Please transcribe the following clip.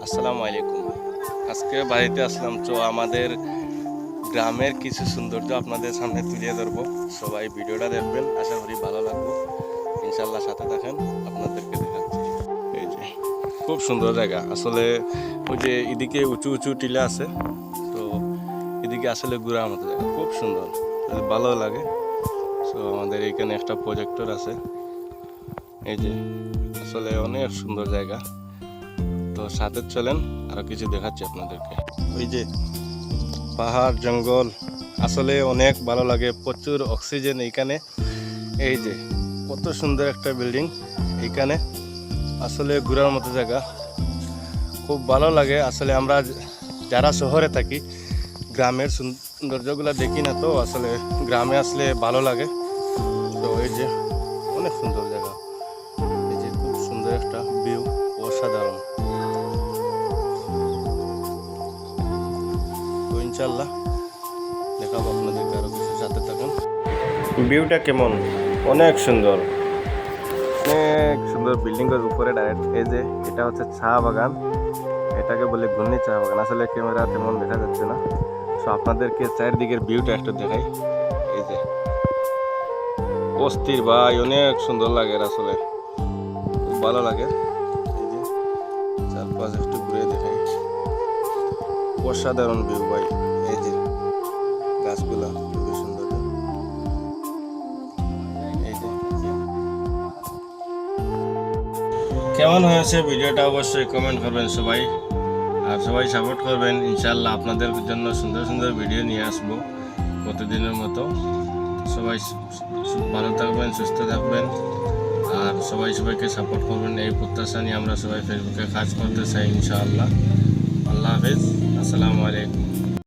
আসসালামু আলাইকুম। আজকে বাড়িতে আসলাম, তো আমাদের গ্রামের কিছু সৌন্দর্য আপনাদের সামনে তুলে ধরবো। সবাই ভিডিওটা দেখবেন, আশা করি ভালো লাগবে। ইনশাল্লাহ সাথে থাকেন, আপনাদেরকে দেখাচ্ছি। এই যে খুব সুন্দর জায়গা, আসলে ওই যে এদিকে উঁচু উঁচু টিলা আছে, তো এদিকে আসলে ঘোরার মতো জায়গা, খুব সুন্দর, ভালো লাগে। তো আমাদের এখানে একটা প্রজেক্টর আছে, এই যে আসলে অনেক সুন্দর জায়গা। তো সাথে চলেন, আরো কিছু দেখাচ্ছি আপনাদেরকে। ওই যে পাহাড় জঙ্গল, আসলে অনেক ভালো লাগে, প্রচুর অক্সিজেন এইখানে। এই যে কত সুন্দর একটা বিল্ডিং এইখানে, আসলে ঘোরার মতো জায়গা, খুব ভালো লাগে। আসলে আমরা যারা শহরে থাকি, গ্রামের সৌন্দর্যগুলো দেখি না, তো আসলে গ্রামে আসলে ভালো লাগে। তো এই যে অনেক সুন্দর জায়গা, এই যে খুব সুন্দর একটা ভিউ, অসাধারণ। তো ইনশাল্লাহ দেখাবো আপনাদেরকে আরো কিছু, সাথে থাকুন। ভিউটা কেমন, অনেক সুন্দর, অনেক সুন্দর। বিল্ডিংয়ের উপরে ডাইরেক্ট, এই যে এটা হচ্ছে চা বাগান, এটাকে বলে ঘূর্ণি চা বাগান। আসলে ক্যামেরা তেমন দেখা যাচ্ছে না, তো আপনাদেরকে চারিদিকের ভিউটা একটু দেখাই। এই যে অস্থির ভাই, অনেক সুন্দর লাগে, আসলে খুব ভালো লাগে। এই যে চারপাশ একটু ঘুরে দেখাই, অসাধারণ ভিউ ভাই। এই যে গাছগুলা খুবই সুন্দর। এই যে কেমন হয়েছে ভিডিওটা অবশ্যই কমেন্ট করবেন সবাই, আর সবাই সাপোর্ট করবেন। ইনশাল্লাহ আপনাদের জন্য সুন্দর সুন্দর ভিডিও নিয়ে আসবো প্রতিদিনের মতো। সবাই ভালো থাকবেন, সুস্থ থাকবেন, আর সবাই সবাইকে সাপোর্ট করবেন, এই প্রত্যাশা নিয়ে আমরা সবাই ফেসবুকে কাজ করতে চাই ইনশাআল্লাহ। আল্লাহ হাফেজ, আসসালামু আলাইকুম।